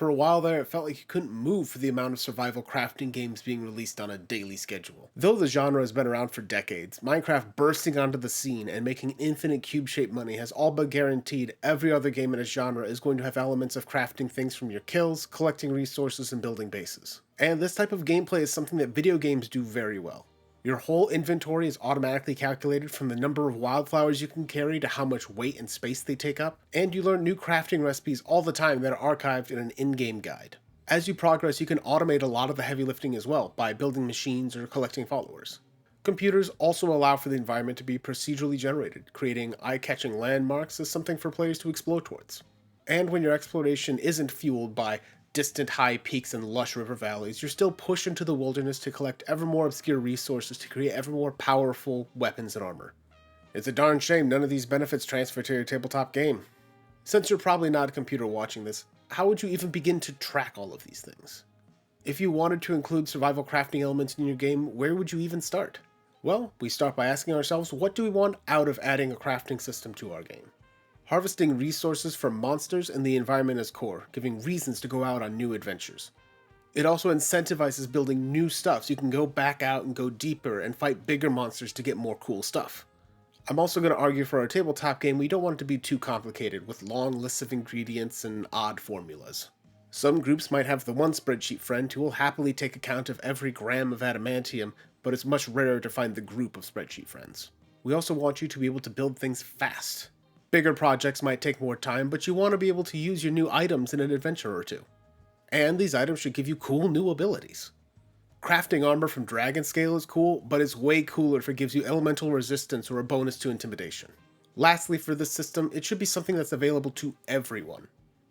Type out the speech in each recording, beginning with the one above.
For a while there, it felt like you couldn't move for the amount of survival crafting games being released on a daily schedule. Though the genre has been around for decades, Minecraft bursting onto the scene and making infinite cube-shaped money has all but guaranteed every other game in its genre is going to have elements of crafting things from your kills, collecting resources, and building bases. And this type of gameplay is something that video games do very well. Your whole inventory is automatically calculated from the number of wildflowers you can carry to how much weight and space they take up, and you learn new crafting recipes all the time that are archived in an in-game guide. As you progress, you can automate a lot of the heavy lifting as well by building machines or collecting followers. Computers also allow for the environment to be procedurally generated, creating eye-catching landmarks as something for players to explore towards. And when your exploration isn't fueled by distant high peaks and lush river valleys, you're still pushed into the wilderness to collect ever more obscure resources to create ever more powerful weapons and armor. It's a darn shame none of these benefits transfer to your tabletop game. Since you're probably not a computer watching this, how would you even begin to track all of these things? If you wanted to include survival crafting elements in your game, where would you even start? Well, we start by asking ourselves, what do we want out of adding a crafting system to our game? Harvesting resources from monsters and the environment is core, giving reasons to go out on new adventures. It also incentivizes building new stuff so you can go back out and go deeper and fight bigger monsters to get more cool stuff. I'm also going to argue for our tabletop game we don't want it to be too complicated with long lists of ingredients and odd formulas. Some groups might have the one spreadsheet friend who will happily take account of every gram of adamantium, but it's much rarer to find the group of spreadsheet friends. We also want you to be able to build things fast. Bigger projects might take more time, but you want to be able to use your new items in an adventure or two. And these items should give you cool new abilities. Crafting armor from Dragon Scale is cool, but it's way cooler if it gives you elemental resistance or a bonus to intimidation. Lastly, for this system, it should be something that's available to everyone.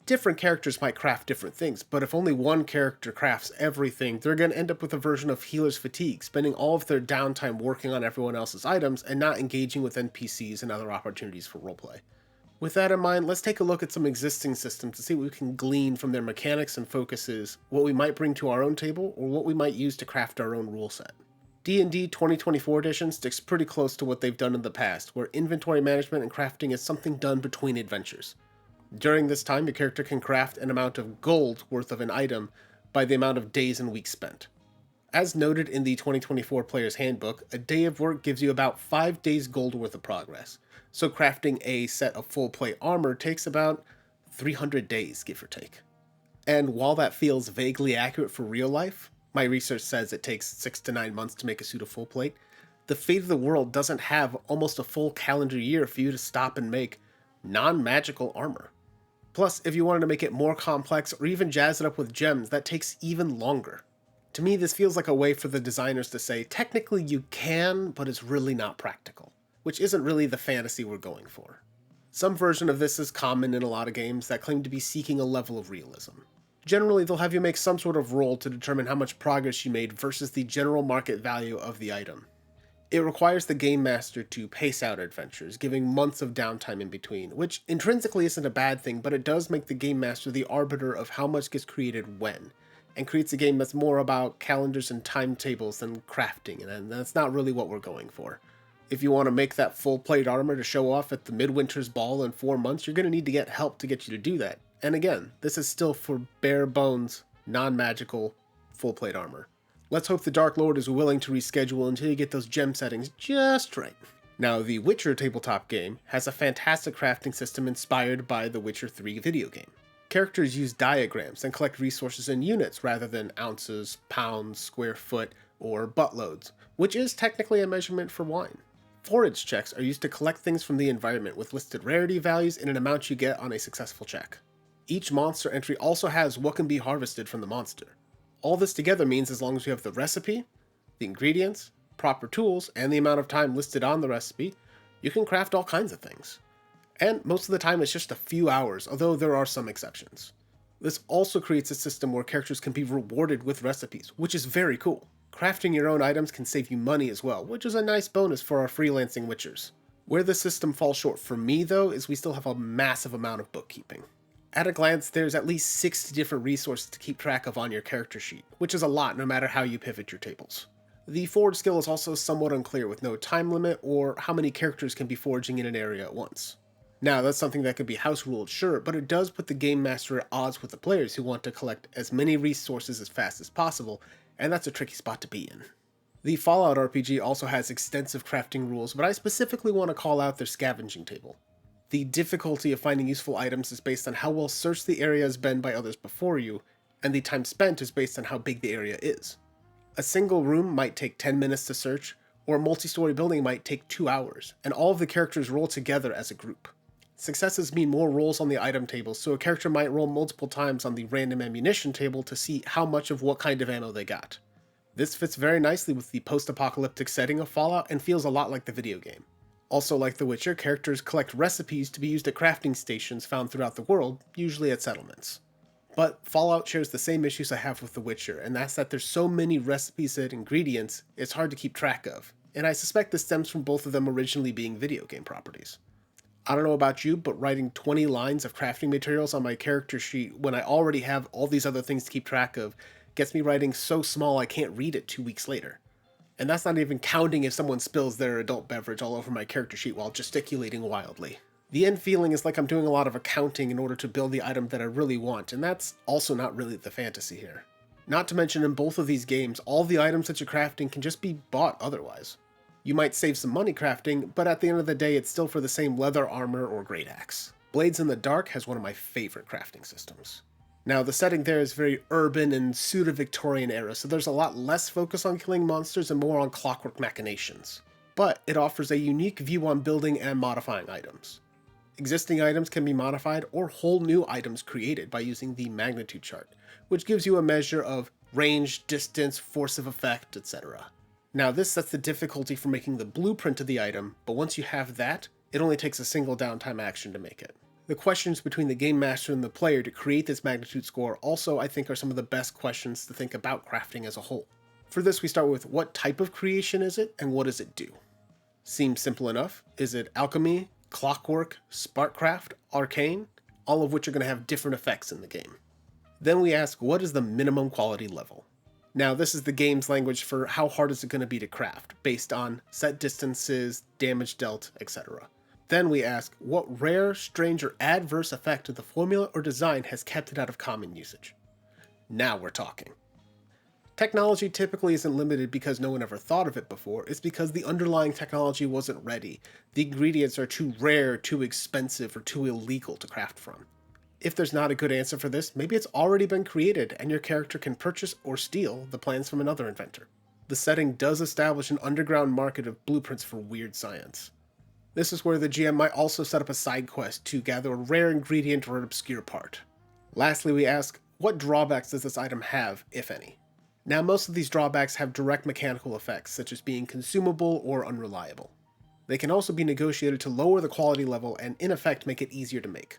Different characters might craft different things, but if only one character crafts everything, they're going to end up with a version of Healer's Fatigue, spending all of their downtime working on everyone else's items and not engaging with NPCs and other opportunities for roleplay. With that in mind, let's take a look at some existing systems to see what we can glean from their mechanics and focuses, what we might bring to our own table, or what we might use to craft our own rule set. D&D 2024 edition sticks pretty close to what they've done in the past, where inventory management and crafting is something done between adventures. During this time, your character can craft an amount of gold worth of an item by the amount of days and weeks spent. As noted in the 2024 Player's Handbook, a day of work gives you about 5 days gold worth of progress, so crafting a set of full plate armor takes about 300 days, give or take. And while that feels vaguely accurate for real life, my research says it takes 6 to 9 months to make a suit of full plate, the fate of the world doesn't have almost a full calendar year for you to stop and make non-magical armor. Plus, if you wanted to make it more complex or even jazz it up with gems, that takes even longer. To me, this feels like a way for the designers to say, technically you can, but it's really not practical, which isn't really the fantasy we're going for. Some version of this is common in a lot of games that claim to be seeking a level of realism. Generally, they'll have you make some sort of roll to determine how much progress you made versus the general market value of the item. It requires the game master to pace out adventures, giving months of downtime in between, which intrinsically isn't a bad thing, but it does make the game master the arbiter of how much gets created when, and creates a game that's more about calendars and timetables than crafting, and that's not really what we're going for. If you want to make that full plate armor to show off at the Midwinter's Ball in 4 months, you're going to need to get help to get you to do that. And again, this is still for bare bones, non-magical, full plate armor. Let's hope the Dark Lord is willing to reschedule until you get those gem settings just right. Now, the Witcher tabletop game has a fantastic crafting system inspired by the Witcher 3 video game. Characters use diagrams and collect resources in units rather than ounces, pounds, square foot, or buttloads, which is technically a measurement for wine. Forage checks are used to collect things from the environment with listed rarity values and an amount you get on a successful check. Each monster entry also has what can be harvested from the monster. All this together means as long as you have the recipe, the ingredients, proper tools, and the amount of time listed on the recipe, you can craft all kinds of things. And most of the time it's just a few hours, although there are some exceptions. This also creates a system where characters can be rewarded with recipes, which is very cool. Crafting your own items can save you money as well, which is a nice bonus for our freelancing witchers. Where this system falls short for me though is we still have a massive amount of bookkeeping. At a glance, there's at least 60 different resources to keep track of on your character sheet, which is a lot no matter how you pivot your tables. The forge skill is also somewhat unclear with no time limit or how many characters can be forging in an area at once. Now, that's something that could be house ruled, sure, but it does put the game master at odds with the players who want to collect as many resources as fast as possible, and that's a tricky spot to be in. The Fallout RPG also has extensive crafting rules, but I specifically want to call out their scavenging table. The difficulty of finding useful items is based on how well searched the area has been by others before you, and the time spent is based on how big the area is. A single room might take 10 minutes to search, or a multi-story building might take 2 hours, and all of the characters roll together as a group. Successes mean more rolls on the item table, so a character might roll multiple times on the random ammunition table to see how much of what kind of ammo they got. This fits very nicely with the post-apocalyptic setting of Fallout and feels a lot like the video game. Also like The Witcher, characters collect recipes to be used at crafting stations found throughout the world, usually at settlements. But Fallout shares the same issues I have with The Witcher, and that's that there's so many recipes and ingredients, it's hard to keep track of, and I suspect this stems from both of them originally being video game properties. I don't know about you, but writing 20 lines of crafting materials on my character sheet when I already have all these other things to keep track of gets me writing so small I can't read it 2 weeks later. And that's not even counting if someone spills their adult beverage all over my character sheet while gesticulating wildly. The end feeling is like I'm doing a lot of accounting in order to build the item that I really want, and that's also not really the fantasy here. Not to mention, in both of these games, all the items that you're crafting can just be bought otherwise. You might save some money crafting, but at the end of the day it's still for the same leather armor or great axe. Blades in the Dark has one of my favorite crafting systems. Now, the setting there is very urban and pseudo-Victorian era, so there's a lot less focus on killing monsters and more on clockwork machinations. But it offers a unique view on building and modifying items. Existing items can be modified or whole new items created by using the magnitude chart, which gives you a measure of range, distance, force of effect, etc. Now, this sets the difficulty for making the blueprint of the item, but once you have that, it only takes a single downtime action to make it. The questions between the game master and the player to create this magnitude score also, I think, are some of the best questions to think about crafting as a whole. For this, we start with what type of creation is it, and what does it do? Seems simple enough. Is it alchemy, clockwork, sparkcraft, arcane? All of which are going to have different effects in the game. Then we ask, what is the minimum quality level? Now, this is the game's language for how hard is it going to be to craft, based on set distances, damage dealt, etc. Then we ask, what rare, strange, or adverse effect of the formula or design has kept it out of common usage? Now we're talking. Technology typically isn't limited because no one ever thought of it before, it's because the underlying technology wasn't ready. The ingredients are too rare, too expensive, or too illegal to craft from. If there's not a good answer for this, maybe it's already been created and your character can purchase or steal the plans from another inventor. The setting does establish an underground market of blueprints for weird science. This is where the GM might also set up a side quest to gather a rare ingredient or an obscure part. Lastly, we ask, what drawbacks does this item have, if any? Now, most of these drawbacks have direct mechanical effects, such as being consumable or unreliable. They can also be negotiated to lower the quality level and, in effect, make it easier to make.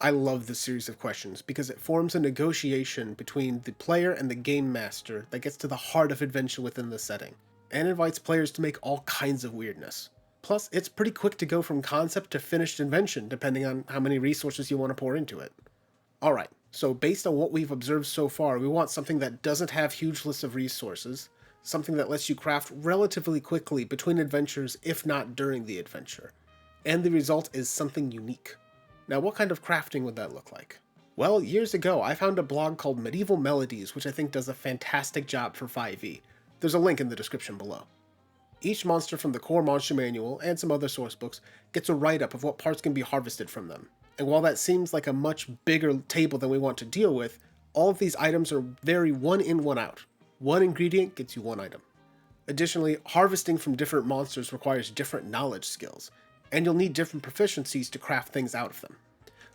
I love this series of questions because it forms a negotiation between the player and the game master that gets to the heart of adventure within the setting, and invites players to make all kinds of weirdness. Plus, it's pretty quick to go from concept to finished invention depending on how many resources you want to pour into it. Alright, so based on what we've observed so far, we want something that doesn't have huge lists of resources, something that lets you craft relatively quickly between adventures if not during the adventure, and the result is something unique. Now, what kind of crafting would that look like? Well, years ago, I found a blog called Medieval Melodies, which I think does a fantastic job for 5e. There's a link in the description below. Each monster from the core monster manual, and some other source books, gets a write-up of what parts can be harvested from them. And while that seems like a much bigger table than we want to deal with, all of these items are very one in, one out. One ingredient gets you one item. Additionally, harvesting from different monsters requires different knowledge skills, and you'll need different proficiencies to craft things out of them.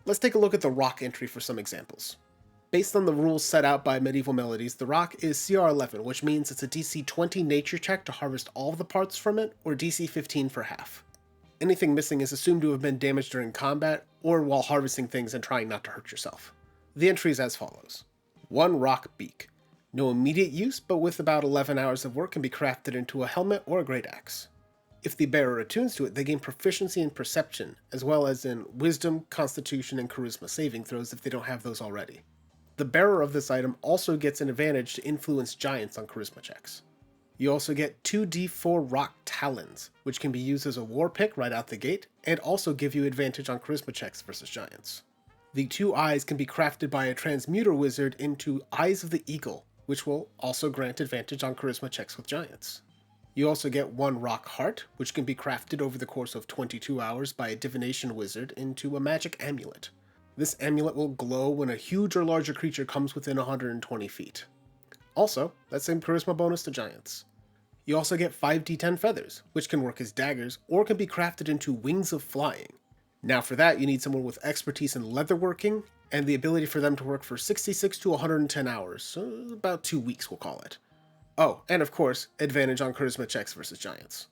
Let's take a look at the rock entry for some examples. Based on the rules set out by Medieval Melodies, the rock is CR 11, which means it's a DC 20 nature check to harvest all of the parts from it, or DC 15 for half. Anything missing is assumed to have been damaged during combat, or while harvesting things and trying not to hurt yourself. The entry is as follows. 1 rock beak. No immediate use, but with about 11 hours of work can be crafted into a helmet or a great axe. If the bearer attunes to it, they gain proficiency in perception, as well as in wisdom, constitution, and charisma saving throws if they don't have those already. The bearer of this item also gets an advantage to influence giants on charisma checks. You also get 2d4 rock talons, which can be used as a war pick right out the gate, and also give you advantage on charisma checks versus giants. The 2 eyes can be crafted by a transmuter wizard into Eyes of the Eagle, which will also grant advantage on charisma checks with giants. You also get 1 rock heart, which can be crafted over the course of 22 hours by a divination wizard into a magic amulet. This amulet will glow when a huge or larger creature comes within 120 feet. Also, that same charisma bonus to giants. You also get 5d10 feathers, which can work as daggers or can be crafted into wings of flying. Now for that, you need someone with expertise in leatherworking and the ability for them to work for 66 to 110 hours, so about 2 weeks we'll call it. Oh, and of course, advantage on charisma checks versus giants.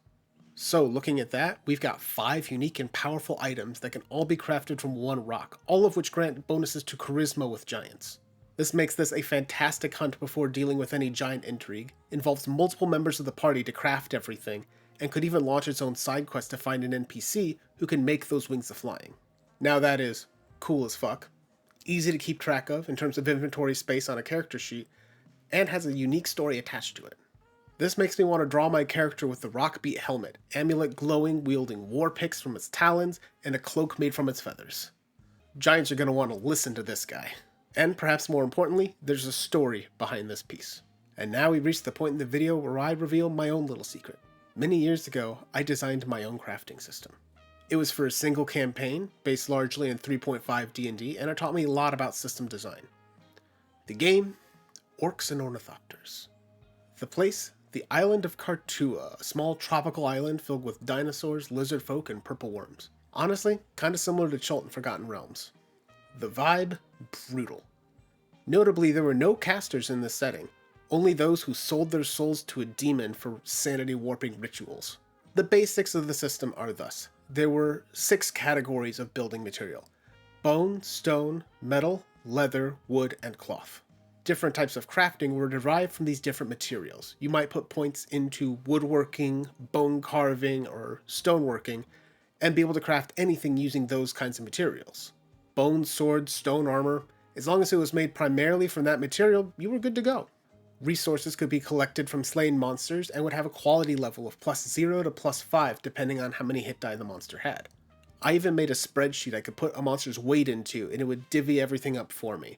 So looking at that, we've got 5 unique and powerful items that can all be crafted from 1 rock, all of which grant bonuses to charisma with giants. This makes this a fantastic hunt before dealing with any giant intrigue, involves multiple members of the party to craft everything, and could even launch its own side quest to find an NPC who can make those wings of flying. Now that is cool as fuck, easy to keep track of in terms of inventory space on a character sheet, and has a unique story attached to it. This makes me want to draw my character with the Rockbeat helmet, amulet glowing, wielding war picks from its talons, and a cloak made from its feathers. Giants are going to want to listen to this guy. And perhaps more importantly, there's a story behind this piece. And now we've reached the point in the video where I reveal my own little secret. Many years ago, I designed my own crafting system. It was for a single campaign, based largely in 3.5 D&D, and it taught me a lot about system design. The game, Orcs and Ornithopters. The place, the island of Kartua, a small tropical island filled with dinosaurs, lizard folk, and purple worms. Honestly, kinda similar to Chult and Forgotten Realms. The vibe, brutal. Notably, there were no casters in this setting, only those who sold their souls to a demon for sanity warping rituals. The basics of the system are thus. There were 6 categories of building material: bone, stone, metal, leather, wood, and cloth. Different types of crafting were derived from these different materials. You might put points into woodworking, bone carving, or stoneworking, and be able to craft anything using those kinds of materials. Bone, sword, stone armor, as long as it was made primarily from that material, you were good to go. Resources could be collected from slain monsters and would have a quality level of +0 to +5 depending on how many hit die the monster had. I even made a spreadsheet I could put a monster's weight into and it would divvy everything up for me.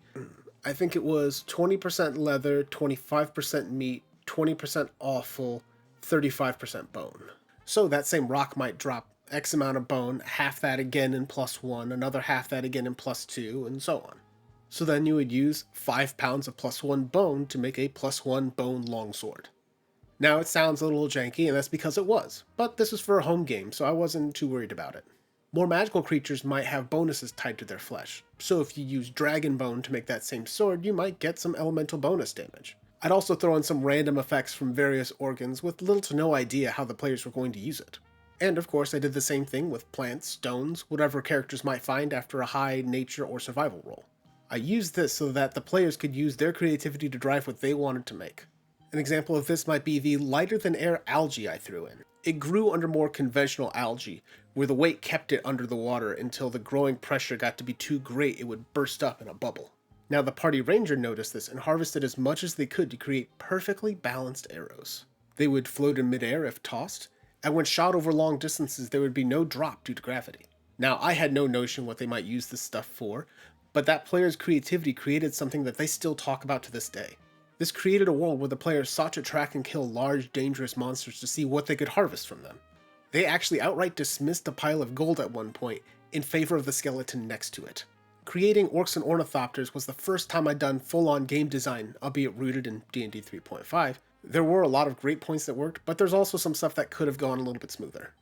I think it was 20% leather, 25% meat, 20% offal, 35% bone. So that same rock might drop X amount of bone, half that again in +1, another half that again in +2, and so on. So then you would use 5 pounds of +1 bone to make a +1 bone longsword. Now it sounds a little janky, and that's because it was, but this is for a home game, so I wasn't too worried about it. More magical creatures might have bonuses tied to their flesh, so if you use dragon bone to make that same sword, you might get some elemental bonus damage. I'd also throw in some random effects from various organs with little to no idea how the players were going to use it. And of course I did the same thing with plants, stones, whatever characters might find after a high nature or survival roll. I used this so that the players could use their creativity to drive what they wanted to make. An example of this might be the lighter than air algae I threw in. It grew under more conventional algae, where the weight kept it under the water until the growing pressure got to be too great it would burst up in a bubble. Now the party ranger noticed this and harvested as much as they could to create perfectly balanced arrows. They would float in midair if tossed, and when shot over long distances there would be no drop due to gravity. Now I had no notion what they might use this stuff for, but that player's creativity created something that they still talk about to this day. This created a world where the players sought to track and kill large, dangerous monsters to see what they could harvest from them. They actually outright dismissed a pile of gold at one point in favor of the skeleton next to it. Creating Orcs and Ornithopters was the first time I'd done full-on game design, albeit rooted in D&D 3.5. There were a lot of great points that worked, but there's also some stuff that could have gone a little bit smoother.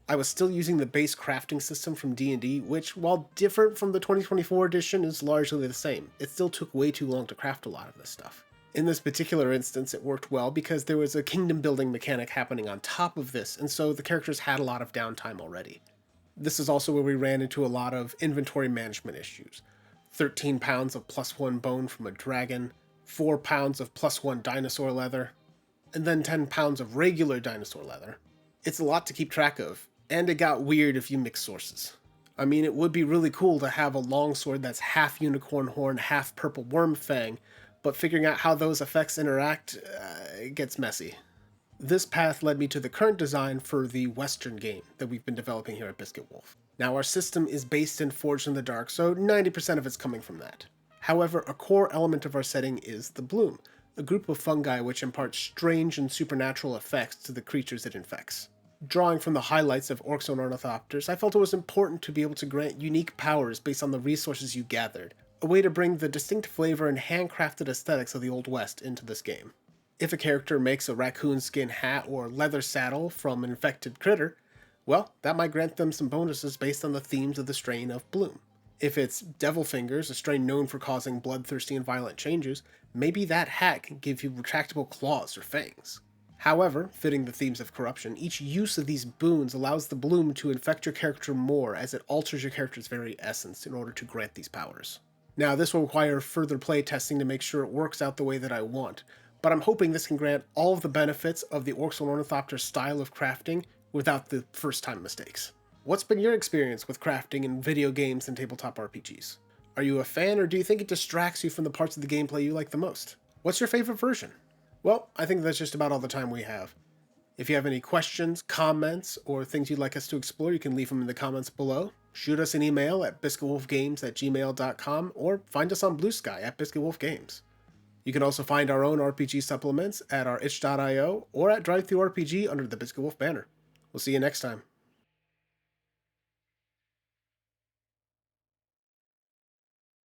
I was still using the base crafting system from D&D, which, while different from the 2024 edition, is largely the same. It still took way too long to craft a lot of this stuff. In this particular instance, it worked well because there was a kingdom building mechanic happening on top of this, and so the characters had a lot of downtime already. This is also where we ran into a lot of inventory management issues. 13 pounds of +1 bone from a dragon, 4 pounds of +1 dinosaur leather, and then 10 pounds of regular dinosaur leather. It's a lot to keep track of, and it got weird if you mix sources. I mean, it would be really cool to have a longsword that's half unicorn horn, half purple worm fang, but figuring out how those effects interact, it gets messy. This path led me to the current design for the Western game that we've been developing here at Biscuit Wolf. Now, our system is based in Forged in the Dark, so 90% of it's coming from that. However, a core element of our setting is the Bloom, a group of fungi which imparts strange and supernatural effects to the creatures it infects. Drawing from the highlights of Orcs and Ornithopters, I felt it was important to be able to grant unique powers based on the resources you gathered, a way to bring the distinct flavor and handcrafted aesthetics of the Old West into this game. If a character makes a raccoon skin hat or leather saddle from an infected critter, well, that might grant them some bonuses based on the themes of the strain of Bloom. If it's Devil Fingers, a strain known for causing bloodthirsty and violent changes, maybe that hat can give you retractable claws or fangs. However, fitting the themes of corruption, each use of these boons allows the Bloom to infect your character more as it alters your character's very essence in order to grant these powers. Now, this will require further play testing to make sure it works out the way that I want, but I'm hoping this can grant all of the benefits of the Orcs and Ornithopter style of crafting without the first-time mistakes. What's been your experience with crafting in video games and tabletop RPGs? Are you a fan, or do you think it distracts you from the parts of the gameplay you like the most? What's your favorite version? Well, I think that's just about all the time we have. If you have any questions, comments, or things you'd like us to explore, you can leave them in the comments below. Shoot us an email at biscuitwolfgames@gmail.com or find us on Blue Sky at biscuitwolfgames. You can also find our own RPG supplements at our itch.io or at DriveThruRPG under the Biscuit Wolf banner. We'll see you next time.